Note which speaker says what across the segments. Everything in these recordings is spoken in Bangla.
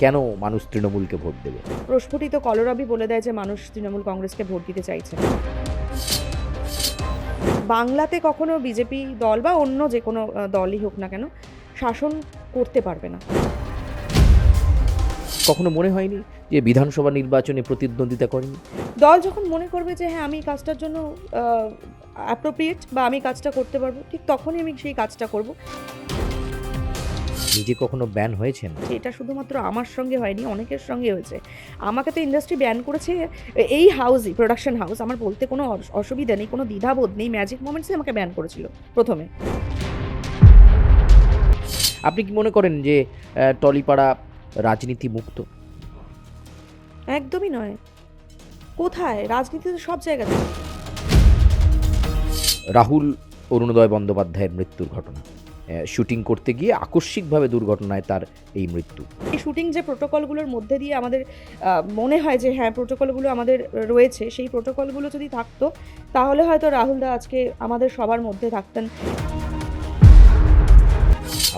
Speaker 1: কেন মানুষ তৃণমূলকে ভোট দেবে?
Speaker 2: প্রস্ফুটিত কলরবই বলে দেয় যে মানুষ তৃণমূল কংগ্রেসকে ভোট দিতে চাইছে না। বাংলাতে কখনো বিজেপি দল বা অন্য যে কোনো দলই হোক না কেন শাসন করতে পারবে না।
Speaker 1: কখনো মনে হয়নি যে বিধানসভা নির্বাচনে প্রতিদ্বন্দ্বিতা করেনি?
Speaker 2: দল যখন মনে করবে যে হ্যাঁ আমি কাজটার জন্য অ্যাপ্রোপ্রিয়েট বা আমি কাজটা করতে পারবো, ঠিক তখনই আমি সেই কাজটা করব।
Speaker 1: নিজে কখনো ব্যান হয়েছেন?
Speaker 2: এটা শুধুমাত্র আমার সঙ্গে হয়নি, অনেকের সঙ্গে হয়েছে। আমাকে তো ইন্ডাস্ট্রি ব্যান করেছে এই হাউসই, প্রোডাকশন হাউস। আমার বলতে কোনো অসুবিধা নেই, কোনো দ্বিধাবোধ নেই। ম্যাজিক মোমেন্টসই আমাকে ব্যান করেছিল প্রথমে।
Speaker 1: আপনি কি মনে করেন যে টলিপাড়া রাজনীতি মুক্ত?
Speaker 2: একদমই নয়। কোথায়? রাজনীতি তো সব জায়গাতে।
Speaker 1: রাহুল অরুণোদয় বন্দ্যোপাধ্যায়ের মৃত্যুর ঘটনা, শুটিং করতে গিয়ে আকস্মিকভাবে দুর্ঘটনায় তার এই মৃত্যু।
Speaker 2: এই শুটিং যে প্রোটোকলগুলোর মধ্যে দিয়ে আমাদের মনে হয় যে হ্যাঁ প্রোটোকলগুলো আমাদের রয়েছে, সেই প্রোটোকলগুলো যদি থাকতো তাহলে হয়তো রাহুলদা আজকে আমাদের সবার মধ্যে থাকতেন।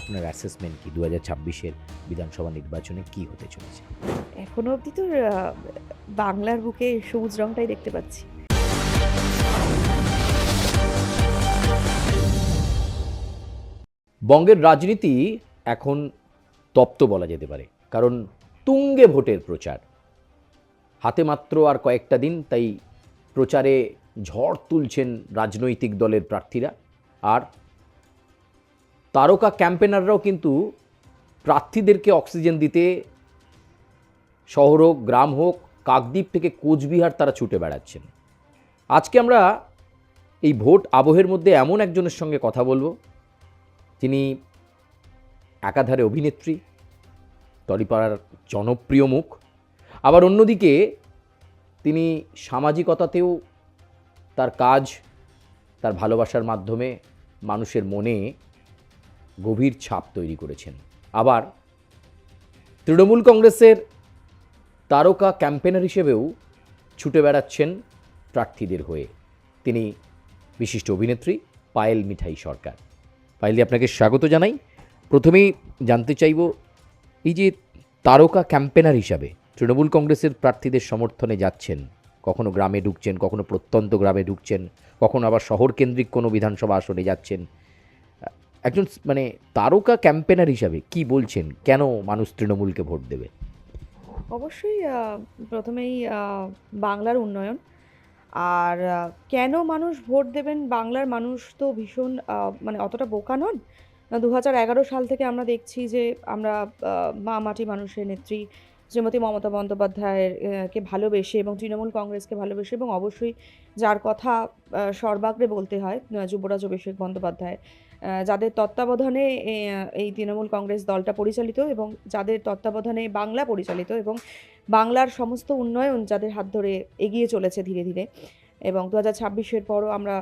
Speaker 1: আপনার অ্যাসেসমেন্ট কি 2026-এর বিধানসভা নির্বাচনে কি হতে চলেছে?
Speaker 2: এখনো অবধি তো বাংলার বুকে সবুজ রংটাই দেখতে পাচ্ছি।
Speaker 1: বঙ্গের রাজনীতি এখন তপ্ত বলা যেতে পারে, কারণ তুঙ্গে ভোটের প্রচার। হাতে মাত্র আর কয়েকটা দিন, তাই প্রচারে ঝড় তুলছেন রাজনৈতিক দলের প্রার্থীরা। আর তারকা ক্যাম্পেনাররাও কিন্তু প্রার্থীদেরকে অক্সিজেন দিতে শহর হোক, গ্রাম হোক, কাকদ্বীপ থেকে কোচবিহার তারা ছুটে বেড়াচ্ছেন। আজকে আমরা এই ভোট আবহের মধ্যে এমন একজনের সঙ্গে কথা বলবো, তিনি একাধারে অভিনেত্রী, টলিপাড়ার জনপ্রিয় মুখ, আবার অন্যদিকে তিনি সামাজিকতাতেও তার কাজ, তার ভালোবাসার মাধ্যমে মানুষের মনে গভীর ছাপ তৈরি করেছেন। আবার তৃণমূল কংগ্রেসের তারকা ক্যাম্পেনার হিসেবেও ছুটে বেড়াচ্ছেন প্রার্থীদের হয়ে। তিনি বিশিষ্ট অভিনেত্রী পায়েল মিঠাই সরকার। পায়েলদি, আপনাকে স্বাগত জানাই। প্রথমেই জানতে চাইব, এই যে তারকা ক্যাম্পেনার হিসাবে তৃণমূল কংগ্রেসের প্রার্থীদের সমর্থনে যাচ্ছেন, কখনো গ্রামে ঢুকছেন, কখনো প্রত্যন্ত গ্রামে ঢুকছেন, কখনো আবার শহর কেন্দ্রিক কোনো বিধানসভা আসনে যাচ্ছেন, একজন তারকা ক্যাম্পেনার হিসাবে কি বলছেন, কেন মানুষ তৃণমূলকে ভোট দেবে?
Speaker 2: অবশ্যই প্রথমেই বাংলার উন্নয়ন আর কেন মানুষ ভোট দেবেন। বাংলার মানুষ তো ভীষণ মানে অতটা বোকা নন। 2011 সাল থেকে আমরা দেখছি যে আমরা মা মাটি মানুষের নেত্রী শ্রীমতী মমতা বন্দ্যোপাধ্যায়ের কে ভালোবেসে এবং তৃণমূল কংগ্রেসকে ভালোবেসে এবং অবশ্যই যার কথা সর্বাগ্রে বলতে হয় যুবরাজ অভিষেক বন্দ্যোপাধ্যায়, যাদের তত্ত্বাবধানে এই তৃণমূল কংগ্রেস দলটা পরিচালিত এবং যাদের তত্ত্বাবধানে বাংলা পরিচালিত এবং বাংলার সমস্ত উন্নয়ন যাদের হাত ধরে এগিয়ে চলেছে ধীরে ধীরে। এবং 2026-এর পরও আমরা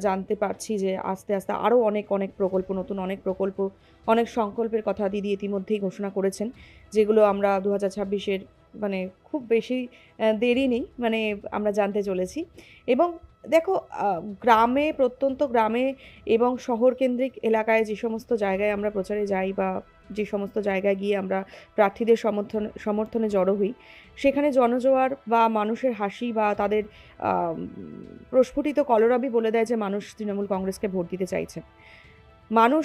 Speaker 2: জানতে পারছি যে আস্তে আস্তে আরও অনেক অনেক প্রকল্প, নতুন অনেক প্রকল্প, অনেক সংকল্পের কথা দিদি ইতিমধ্যেই ঘোষণা করেছেন, যেগুলো আমরা 2026-এর মানে খুব বেশি দেরি নেই, মানে আমরা জানতে চলেছি। এবং দেখো, গ্রামে, প্রত্যন্ত গ্রামে এবং শহরকেন্দ্রিক এলাকায় যে সমস্ত জায়গায় আমরা প্রচারে যাই বা যে সমস্ত জায়গায় গিয়ে আমরা প্রার্থীদের সমর্থনে জড়ো হই, সেখানে জনজোয়ার বা মানুষের হাসি বা তাদের প্রস্ফুটিত কলরবই বলে দেয় যে মানুষ তৃণমূল কংগ্রেসকে ভোট দিতে চাইছে। মানুষ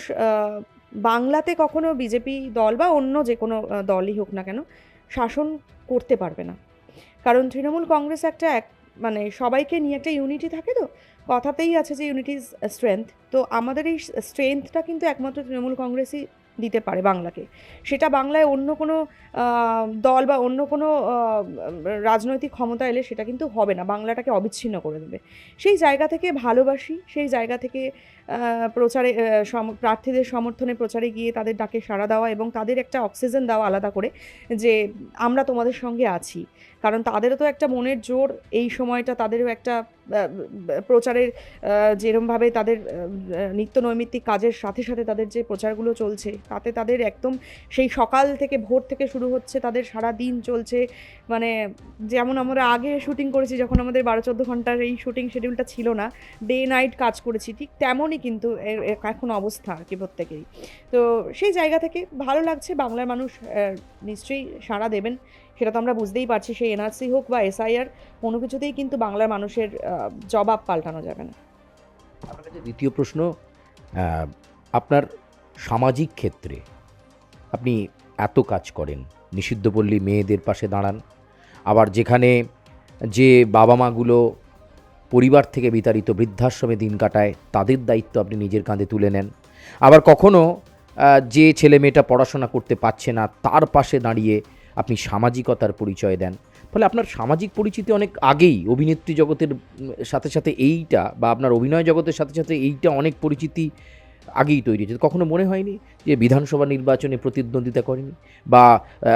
Speaker 2: বাংলাতে কখনো বিজেপি দল বা অন্য যে কোনো দলই হোক না কেন শাসন করতে পারবে না। কারণ তৃণমূল কংগ্রেস একটা মানে সবাইকে নিয়ে একটা ইউনিটি থাকে, তো কথাতেই আছে যে ইউনিটি ইজ স্ট্রেংথ। তো আমাদের এই স্ট্রেংথটা কিন্তু একমাত্র তৃণমূল কংগ্রেসই দিতে পারে বাংলাকে। সেটা বাংলায় অন্য কোনো দল বা অন্য কোনো রাজনৈতিক ক্ষমতা এলে সেটা কিন্তু হবে না, বাংলাটাকে অবিচ্ছিন্ন করে দেবে। সেই জায়গা থেকে ভালোবাসি, সেই জায়গা থেকে প্রচারে প্রার্থীদের সমর্থনে প্রচারে গিয়ে তাদের ডাকে সাড়া দেওয়া এবং তাদের একটা অক্সিজেন দেওয়া আলাদা করে, যে আমরা তোমাদের সঙ্গে আছি। কারণ তাদেরও তো একটা মনের জোর, এই সময়টা তাদেরও একটা প্রচারের যেরমভাবে তাদের নিত্য নৈমিত্তিক কাজের সাথে সাথে তাদের যে প্রচারগুলো চলছে, তাতে তাদের একদম সেই সকাল থেকে ভোর থেকে শুরু হচ্ছে, তাদের সারা দিন চলছে। মানে যেমন আমরা আগে শুটিং করেছি, যখন আমাদের 12-14 ঘন্টার এই শুটিং শিডিউলটা ছিল না, ডে নাইট কাজ করেছি, ঠিক তেমনই কিন্তু এখন অবস্থা আর কি প্রত্যেকেরই। তো সেই জায়গা থেকে ভালো লাগছে। বাংলার মানুষ নিশ্চয়ই সাড়া দেবেন, সেটা তো আমরা বুঝতেই পারছি। সেই এনআরসি হোক বা এসআইআর, কোনো কিছুতেই কিন্তু বাংলার মানুষের জবাব পাল্টানো যাবে না।
Speaker 1: আপনার কাছে দ্বিতীয় প্রশ্ন, আহ, আপনার সামাজিক ক্ষেত্রে আপনি এত কাজ করেন, নিষিদ্ধ পল্লী মেয়েদের পাশে দাঁড়ান, আবার যেখানে যে বাবা মাগুলো পরিবার থেকে বিতাড়িত বৃদ্ধাশ্রমে দিন কাটায়, তাদের দায়িত্ব আপনি নিজের কাঁধে তুলে নেন। আবার কখনো যে ছেলে মেয়েটা পড়াশোনা করতে পারছে না, তার পাশে দাঁড়িয়ে আপনি সামাজিকতার পরিচয় দেন। ফলে আপনার সামাজিক পরিচিতি অনেক আগেই অভিনেত্রী জগতের সাথে সাথে এইটা, বা আপনার অভিনয় জগতের সাথে সাথে এইটা অনেক পরিচিতি আগেই তৈরি হয়েছে। কখনো মনে হয়নি যে বিধানসভা নির্বাচনে প্রতিদ্বন্দ্বিতা করেনি, বা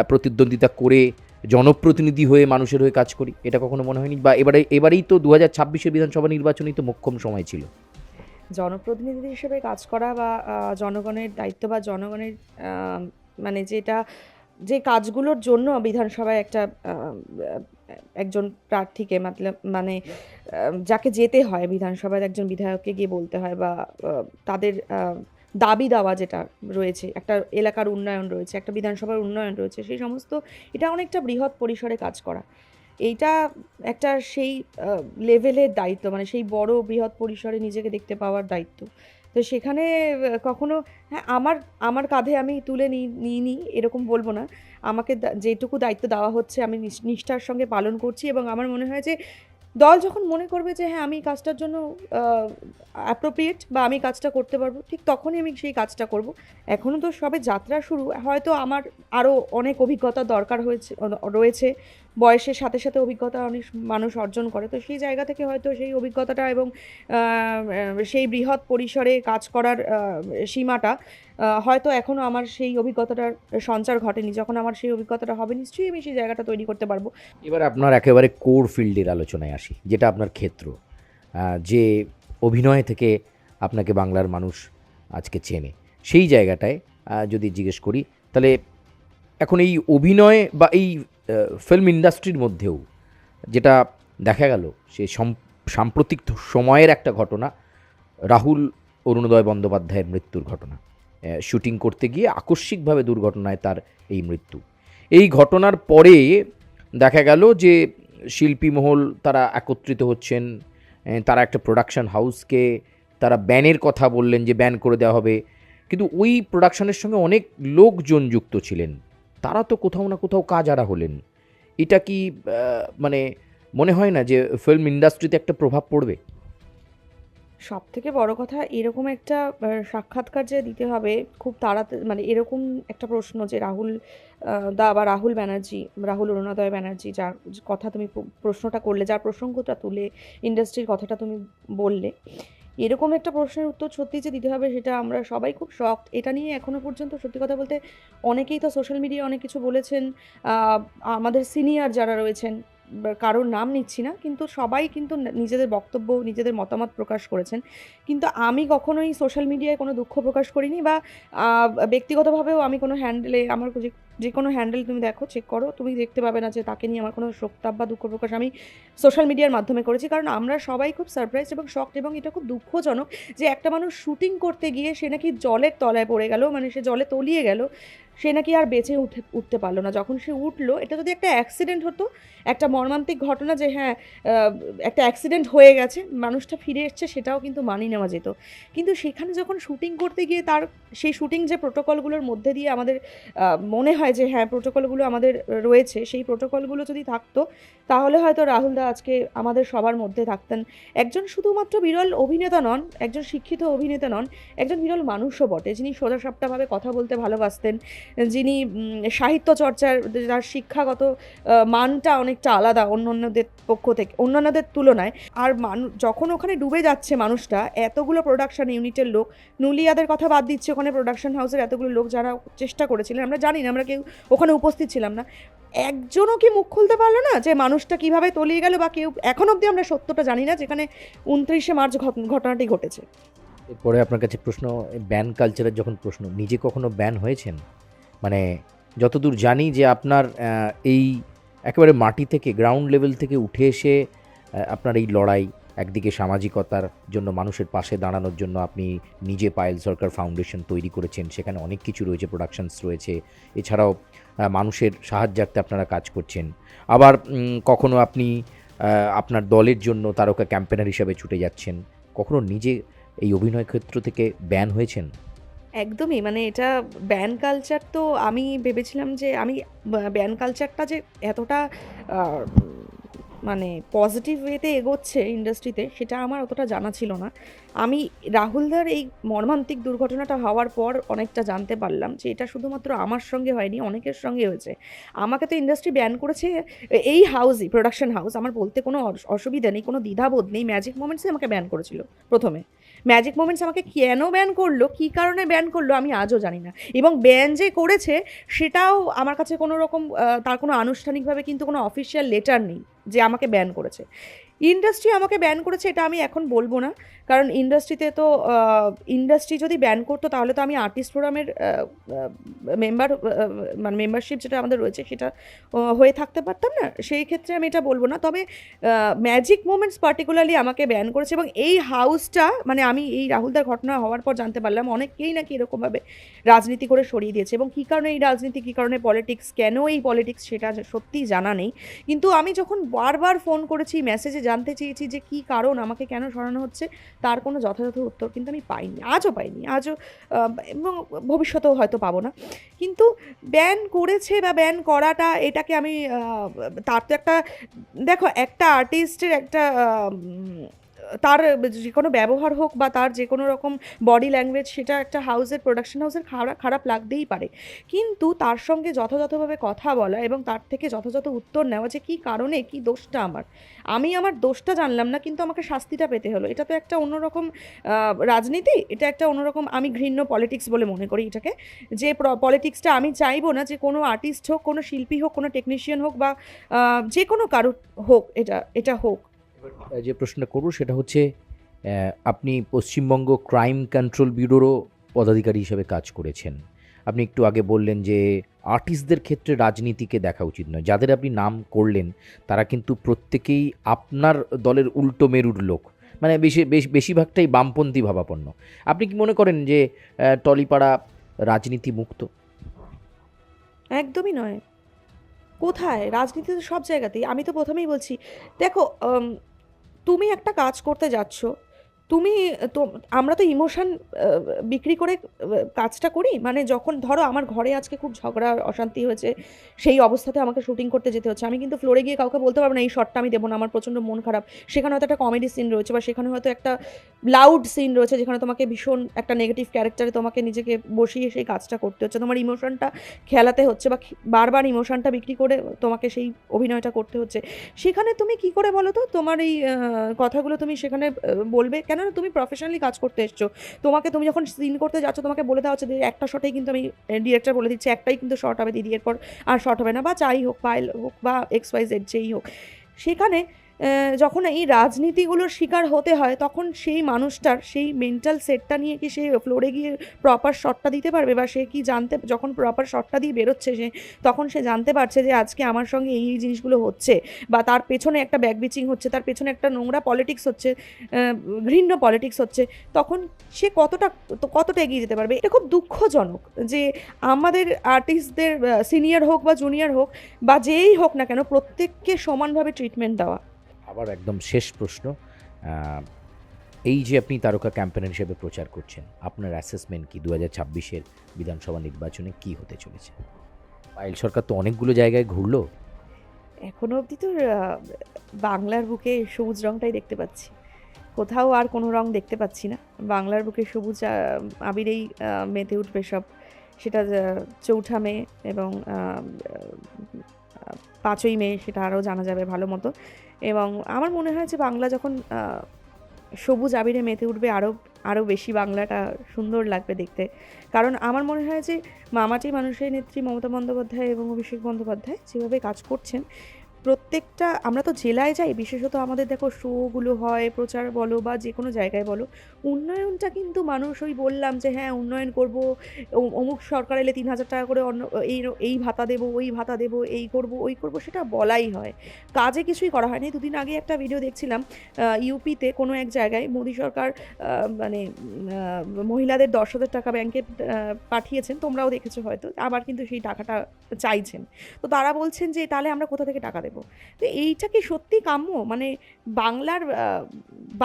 Speaker 1: প্রতিদ্বন্দ্বিতা করে জনপ্রতিনিধি হয়ে মানুষের হয়ে কাজ করি, এটা কখনো মনে হয়নি? বা এবারেই তো 2026-এর বিধানসভা নির্বাচনেই তো মোক্ষম সময় ছিল।
Speaker 2: জনপ্রতিনিধি হিসেবে কাজ করা বা জনগণের দায়িত্ব বা জনগণের মানে যে কাজগুলোর জন্য বিধানসভায় একটা একজন প্রার্থীকে মানে যাকে যেতে হয় বিধানসভায়, একজন বিধায়ককে গিয়ে বলতে হয়, বা তাদের দাবি দাওয়া যেটা রয়েছে, একটা এলাকার উন্নয়ন রয়েছে, একটা বিধানসভার উন্নয়ন রয়েছে, সেই সমস্ত, এটা অনেকটা বৃহৎ পরিসরে কাজ করা। এইটা একটা সেই লেভেলের দায়িত্ব, মানে সেই বড় বৃহৎ পরিসরে নিজেকে দেখতে পাওয়ার দায়িত্ব। তো সেখানে কখনো, হ্যাঁ, আমার আমার কাঁধে আমি তুলে নিইনি এরকম বলবো না। আমাকে যেটুকু দায়িত্ব দেওয়া হচ্ছে আমি নিষ্ঠার সঙ্গে পালন করছি, এবং আমার মনে হয় যে দল যখন মনে করবে যে হ্যাঁ, আমি কাজটার জন্য অ্যাপ্রোপ্রিয়েট বা আমি কাজটা করতে পারবো, ঠিক তখনই আমি সেই কাজটা করব। এখনও তো সবে যাত্রা শুরু, হয়তো আমার আরও অনেক অভিজ্ঞতা দরকার রয়েছে। বয়সের সাথে সাথে অভিজ্ঞতা অনেক মানুষ অর্জন করে, তো সেই জায়গা থেকে হয়তো সেই অভিজ্ঞতাটা এবং সেই বৃহৎ পরিসরে কাজ করার সীমাটা হয়তো এখনও আমার সেই অভিজ্ঞতাটার সঞ্চার ঘটেনি। যখন আমার সেই অভিজ্ঞতাটা হবে, নিশ্চয়ই আমি সেই জায়গাটা তৈরি করতে পারবো।
Speaker 1: এবার আপনার একেবারে কোর ফিল্ডের আলোচনায় আসি, যেটা আপনার ক্ষেত্র, যে অভিনয় থেকে আপনাকে বাংলার মানুষ আজকে চেনে। সেই জায়গাটায় যদি জিজ্ঞেস করি, তাহলে এখন এই অভিনয় বা এই ফিল্ম ইন্ডাস্ট্রির মধ্যেও যেটা দেখা গেল, সে সাম্প্রতিক সময়ের একটা ঘটনা, রাহুল অরুণোদয় বন্দ্যোপাধ্যায়ের মৃত্যুর ঘটনা। শুটিং করতে গিয়ে আকস্মিকভাবে দুর্ঘটনায় তার এই মৃত্যু। এই ঘটনার পরে দেখা গেল যে শিল্পী মহল তারা একত্রিত হচ্ছেন, তারা একটা প্রোডাকশন হাউসকে তারা ব্যানের কথা বললেন যে ব্যান করে দেওয়া হবে, কিন্তু ওই প্রোডাকশনের সঙ্গে অনেক লোকজন যুক্ত ছিলেন, তারা তো কোথাও না কোথাও কাজহারা হলেন। এটা কি মানে মনে হয় না যে ফিল্ম ইন্ডাস্ট্রিতে একটা প্রভাব পড়বে?
Speaker 2: সব থেকে বড় কথা, এরকম একটা সাক্ষাৎকার যে দিতে হবে খুব তাড়াতাড়ি, মানে এরকম একটা প্রশ্ন যে রাহুল দা বা রাহুল অরুণোদয় ব্যানার্জি, যার কথা তুমি প্রশ্নটা করলে, যার প্রসঙ্গটা তুলে ইন্ডাস্ট্রির কথাটা তুমি বললে, এরকম একটা প্রশ্নের উত্তর সত্যি যে দিতে হবে, সেটা আমরা সবাই খুব শকড। এটা নিয়ে এখনো পর্যন্ত সত্যি কথা বলতে অনেকেই তো সোশ্যাল মিডিয়ায় অনেক কিছু বলেছেন। আমাদের সিনিয়র যারা রয়েছেন, কারোর নাম নিচ্ছি না, কিন্তু সবাই কিন্তু নিজেদের বক্তব্য, নিজেদের মতামত প্রকাশ করেছেন। কিন্তু আমি কখনোই সোশ্যাল মিডিয়ায় কোনো দুঃখ প্রকাশ করিনি, বা ব্যক্তিগতভাবেও আমি কোনো হ্যান্ডেলে, আমার যে কোনো হ্যান্ডেল তুমি দেখো, চেক করো, তুমি দেখতে পাবে না যে তাকে নিয়ে আমার কোনো শোকতাপ বা দুঃখ প্রকাশ আমি সোশ্যাল মিডিয়ার মাধ্যমে করেছি। কারণ আমরা সবাই খুব সারপ্রাইজ এবং শকড, এবং এটা খুব দুঃখজনক যে একটা মানুষ শুটিং করতে গিয়ে সে নাকি জলের তলায় পড়ে গেল, মানে সে জলে তলিয়ে গেল, সে নাকি আর বেঁচে উঠতে পারলো না। যখন সে উঠলো, এটা যদি একটা অ্যাক্সিডেন্ট হতো, একটা মর্মান্তিক ঘটনা, যে হ্যাঁ একটা অ্যাক্সিডেন্ট হয়ে গেছে, মানুষটা ফিরে এসছে, সেটাও কিন্তু মানিয়ে নেওয়া যেত। কিন্তু সেখানে যখন শুটিং করতে গিয়ে তার সেই শুটিং যে প্রোটোকলগুলোর মধ্যে দিয়ে আমাদের মনে হয় যে হ্যাঁ প্রোটোকলগুলো আমাদের রয়েছে, সেই প্রোটোকলগুলো যদি থাকতো, তাহলে হয়তো রাহুলদা আজকে আমাদের সবার মধ্যে থাকতেন। একজন শুধুমাত্র বিরল অভিনেতা নন, একজন শিক্ষিত অভিনেতা নন, একজন বিরল মানুষও বটে, যিনি সোজাসাপটাভাবে কথা বলতে ভালোবাসতেন, যিনি সাহিত্য চর্চার যার শিক্ষাগত মানটা অনেকটা আলাদা অন্যান্যদের তুলনায়। আর যখন ওখানে ডুবে যাচ্ছে মানুষটা, এতগুলো প্রোডাকশন ইউনিটের লোক, নুলিয়াদের কথা বাদ দিচ্ছে, ওখানে প্রোডাকশন হাউসের এতগুলো লোক যারা চেষ্টা করেছিলেন, আমরা জানি না, আমরা কেউ ওখানে উপস্থিত ছিলাম না, একজনও কি মুখ খুলতে পারলো না যে মানুষটা কিভাবে তলিয়ে গেল, বা কেউ এখন অবধি আমরা সত্যটা জানি না, যেখানে 29শে মার্চ ঘটনাটি ঘটেছে।
Speaker 1: এরপরে আপনার কাছে প্রশ্ন, ব্যান কালচারের যখন প্রশ্ন, নিজে কখনো ব্যান হয়েছেন? মানে যতদূর জানি যে আপনার এই একেবারে মাটি থেকে, গ্রাউন্ড লেভেল থেকে উঠে এসে আপনার এই লড়াই, একদিকে সামাজিকতার জন্য, মানুষের পাশে দাঁড়ানোর জন্য আপনি নিজে পায়েল সরকার ফাউন্ডেশন তৈরি করেছেন, সেখানে অনেক কিছু রয়েছে, প্রোডাকশনস রয়েছে, এছাড়াও মানুষের সাহায্যার্থে আপনারা কাজ করছেন। আবার কখনো আপনি আপনার দলের জন্য তারকা ক্যাম্পেনার হিসাবে ছুটে যাচ্ছেন। কখনো নিজে এই অভিনয় ক্ষেত্র থেকে ব্যান হয়েছেন?
Speaker 2: একদমই, মানে এটা ব্যান কালচার, তো আমি ভেবেছিলাম যে আমি ব্যান কালচারটা যে এতটা আহ, মানে পজিটিভ ওয়েতে এগোচ্ছে ইন্ডাস্ট্রিতে, সেটা আমার অতটা জানা ছিল না। আমি রাহুলদার এই মর্মান্তিক দুর্ঘটনাটা হওয়ার পর অনেকটা জানতে পারলাম যে এটা শুধুমাত্র আমার সঙ্গে হয়নি, অনেকের সঙ্গে হয়েছে। আমাকে তো ইন্ডাস্ট্রি ব্যান করেছে, এই হাউসই, প্রোডাকশন হাউস, আমার বলতে কোনো অসুবিধা নেই, কোনো দ্বিধাবোধ নেই। ম্যাজিক মোমেন্টসই আমাকে ব্যান করেছিল প্রথমে। ম্যাজিক মোমেন্টস আমাকে কেন ব্যান করলো, কী কারণে ব্যান করলো, আমি আজও জানি না। এবং ব্যান যে করেছে সেটাও আমার কাছে কোনো রকম তার কোনো আনুষ্ঠানিকভাবে কিন্তু কোনো অফিসিয়াল লেটার নেই যে আমাকে ব্যান করেছে। ইন্ডাস্ট্রি আমাকে ব্যান করেছে এটা আমি এখন বলবো না, কারণ ইন্ডাস্ট্রিতে তো ইন্ডাস্ট্রি যদি ব্যান করতো তাহলে তো আমি আর্টিস্ট ফোরামের মেম্বার, মানে মেম্বারশিপ যেটা আমাদের রয়েছে সেটা হয়ে থাকতে পারতাম না। সেই ক্ষেত্রে আমি এটা বলবো না। তবে ম্যাজিক মোমেন্টস পার্টিকুলারলি আমাকে ব্যান করেছে, এবং এই হাউসটা, মানে আমি এই রাহুলদার ঘটনা হওয়ার পর জানতে পারলাম অনেকেই নাকি এরকমভাবে রাজনীতি করে সরিয়ে দিয়েছে, এবং কী কারণে এই রাজনীতি, কী কারণে পলিটিক্স, কেন এই পলিটিক্স, সেটা সত্যিই জানা নেই। কিন্তু আমি যখন বারবার ফোন করেছি, মেসেজে জানতে চেয়েছি যে কী কারণ, আমাকে কেন সরানো হচ্ছে, তার কোনো যথাযথ উত্তর কিন্তু আমি পাইনি, আজও পাইনি, আজও, এবং ভবিষ্যতেও হয়তো পাবো না। কিন্তু ব্যান করেছে বা ব্যান করাটা, এটাকে আমি তার তো একটা, দেখো একটা আর্টিস্টের একটা তার যে কোনো ব্যবহার হোক বা তার যে কোনো রকম বডি ল্যাঙ্গুয়েজ, সেটা একটা হাউসের, প্রোডাকশন হাউসের খারাপ লাগতেই পারে। কিন্তু তার সঙ্গে যথাযথভাবে কথা বলা এবং তার থেকে যথাযথ উত্তর নেওয়া যে কী কারণে, কী দোষটা আমার, আমি আমার দোষটা জানলাম না কিন্তু আমাকে শাস্তিটা পেতে হলো, এটা তো একটা অন্যরকম রাজনীতি, এটা একটা অন্যরকম, আমি ঘৃণ্য পলিটিক্স বলে মনে করি এটাকে। যে পলিটিক্সটা আমি চাইবো না যে কোনো আর্টিস্ট হোক, কোনো শিল্পী হোক, কোনো টেকনিশিয়ান হোক, বা যে কোনো কারো হোক, এটা হোক।
Speaker 1: যে প্রশ্নটা করব সেটা হচ্ছে, আপনি পশ্চিমবঙ্গ ক্রাইম কন্ট্রোল ব্যুরোরও পদাধিকারী হিসেবে কাজ করেছেন। আপনি একটু আগে বললেন যে আর্টিস্টদের ক্ষেত্রে রাজনীতিকে দেখা উচিত নয়। যাদের আপনি নাম করলেন তারা কিন্তু প্রত্যেকেই আপনার দলের উল্টো মেরুর লোক, মানে বেশিরভাগটাই বামপন্থী ভাবাপন্ন। আপনি কি মনে করেন যে টলিপাড়া রাজনীতি মুক্ত?
Speaker 2: একদমই নয়। কোথায়? রাজনীতি তো সব জায়গাতেই। আমি তো প্রথমেই বলছি, দেখো, তুমি একটা কাজ করতে যাচ্ছ, তুমি, তো আমরা তো ইমোশন বিক্রি করে কাজটা করি। মানে যখন ধরো আমার ঘরে আজকে খুব ঝগড়া অশান্তি হয়েছে, সেই অবস্থাতে আমাকে শুটিং করতে যেতে হচ্ছে, আমি কিন্তু ফ্লোরে গিয়ে কাউকে বলতে পারবো না এই শটটা আমি দেবো না, আমার প্রচণ্ড মন খারাপ। সেখানে হয়তো একটা কমেডি সিন রয়েছে, বা সেখানে হয়তো একটা লাউড সিন রয়েছে, যেখানে তোমাকে ভীষণ একটা নেগেটিভ ক্যারেক্টারে তোমাকে নিজেকে বসিয়ে সেই কাজটা করতে হচ্ছে, তোমার ইমোশনটা খেলাতে হচ্ছে, বা বারবার ইমোশনটা বিক্রি করে তোমাকে সেই অভিনয়টা করতে হচ্ছে। সেখানে তুমি কি করে বলো তো তোমার এই কথাগুলো তুমি সেখানে বলবে? কেননা তুমি প্রফেশনালি কাজ করতে এসছো, তুমি যখন সিন করতে যাচ্ছ তোমাকে বলে দেওয়া হচ্ছে যে একটা শটেই কিন্তু, আমি ডিরেক্টর বলে দিচ্ছি, একটাই কিন্তু শট হবে দিদি, এরপর আর শট হবে না, বা যাই হোক, পায়েল হোক বা XYZ যেই হোক। সেখানে যখন এই রাজনীতিগুলোর শিকার হতে হয়, তখন সেই মানুষটার সেই মেন্টাল সেটটা নিয়ে কি সে ফ্লোরে গিয়ে প্রপার শটটা দিতে পারবে? বা সে কি যখন প্রপার শটটা দিয়ে বেরোচ্ছে সে, তখন সে জানতে পারছে যে আজকে আমার সঙ্গে এই জিনিসগুলো হচ্ছে, বা তার পেছনে একটা ব্যাকবিচিং হচ্ছে, তার পেছনে একটা নোংরা পলিটিক্স হচ্ছে, ঘৃণ্য পলিটিক্স হচ্ছে, তখন সে কতটা এগিয়ে যেতে পারবে? এটা খুব দুঃখজনক যে আমাদের আর্টিস্টদের, সিনিয়র হোক বা জুনিয়র হোক বা যেই হোক না কেন, প্রত্যেককে সমানভাবে ট্রিটমেন্ট দেওয়া।
Speaker 1: আবার একদম শেষ প্রশ্ন, এই যে আপনি তারকা ক্যাম্পেনার হিসেবে প্রচার করছেন, আপনার অ্যাসেসমেন্ট কি 2026-এর বিধানসভা নির্বাচনে কি হতে চলেছে? পায়েল সরকার তো অনেকগুলো জায়গায় ঘুরলো।
Speaker 2: এখনো অবধি তো বাংলার বুকে সবুজ রংটাই দেখতে পাচ্ছি, কোথাও আর কোনো রং দেখতে পাচ্ছি না। বাংলার বুকে সবুজ আবিরেই মেতে উঠবে সব। সেটা 4ঠা মে এবং 5ই মে, সেটা আরও জানা যাবে ভালো মতো। এবং আমার মনে হয় যে বাংলা যখন সবুজ আবিরে মেতে উঠবে, আরও আরও বেশি বাংলাটা সুন্দর লাগবে দেখতে। কারণ আমার মনে হয় যে মামাটি মানুষের নেত্রী মমতা বন্দ্যোপাধ্যায় এবং অভিষেক বন্দ্যোপাধ্যায় যেভাবে কাজ করছেন, প্রত্যেকটা আমরা তো জেলায় যাই, বিশেষত আমাদের দেখো শোগুলো হয়, প্রচার বলো বা যে কোনো জায়গায় বলো, উন্নয়নটা কিন্তু মানুষ ওই বললাম যে হ্যাঁ উন্নয়ন করব, অমুক সরকার এলে ৩,০০০ টাকা করে অন্য এই এই ভাতা দেবো, ওই ভাতা দেবো, এই করব ওই করব, সেটা বলাই হয়, কাজে কিছুই করা হয়নি। দুদিন আগে একটা ভিডিও দেখছিলাম, ইউপিতে কোনো এক জায়গায় মোদী সরকার মানে মহিলাদের ১০,০০০ টাকা ব্যাংকে পাঠিয়েছেন, তোমরাও দেখেছো হয়তো, আবার কিন্তু সেই টাকাটা চাইছেন। তো তারা বলছেন যে তাহলে আমরা কোথা থেকে টাকা দেবো? তো এইটা কি সত্যি কাম্য? মানে বাংলার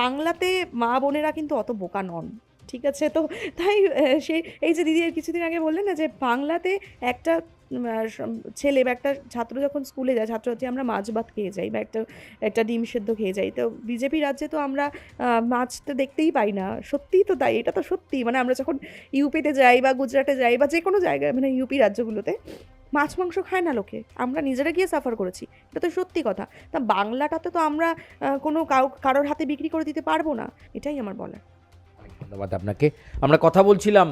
Speaker 2: বাংলাতে মা বোনেরা কিন্তু অত বোকা নন, ঠিক আছে? তো তাই সে এই যে দিদি কিছুদিন আগে বললেন না যে বাংলাতে একটা ছেলে বা একটা ছাত্র যখন স্কুলে যায়, ছাত্রছাত্রী আমরা মাছ ভাত খেয়ে যাই বা একটা একটা ডিম সেদ্ধ খেয়ে যাই, তো বিজেপি রাজ্যে তো আমরা মাছ তো দেখতেই পাই না। সত্যিই তো তাই, এটা তো সত্যি। মানে আমরা যখন ইউপিতে যাই বা গুজরাটে যাই বা যে কোনো জায়গায়, মানে ইউপি রাজ্যগুলোতে মাছ মাংস খায় না লোকে, আমরা নিজেরা গিয়ে সাফার করেছি, এটা তো সত্যি কথা। তা বাংলাটাতে তো আমরা কোনো কারোর হাতে বিক্রি করে দিতে পারবো না, এটাই আমার বলার।
Speaker 1: অনেক ধন্যবাদ আপনাকে। আমরা কথা বলছিলাম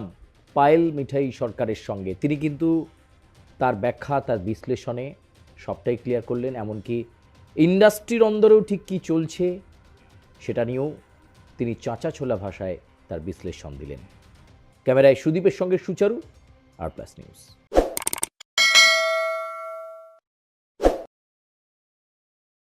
Speaker 1: পায়েল মিঠাই সরকারের সঙ্গে, তিনি কিন্তু তার ব্যাখ্যা, তার বিশ্লেষণে সবটাই ক্লিয়ার করলেন, এমনকি ইন্ডাস্ট্রির অন্দরেও ঠিক কী চলছে সেটা নিয়েও তিনি চাঁচা ছোলা ভাষায় তার বিশ্লেষণ দিলেন। ক্যামেরায় সুদীপের সঙ্গে সুচারু, আর প্লাস নিউজ।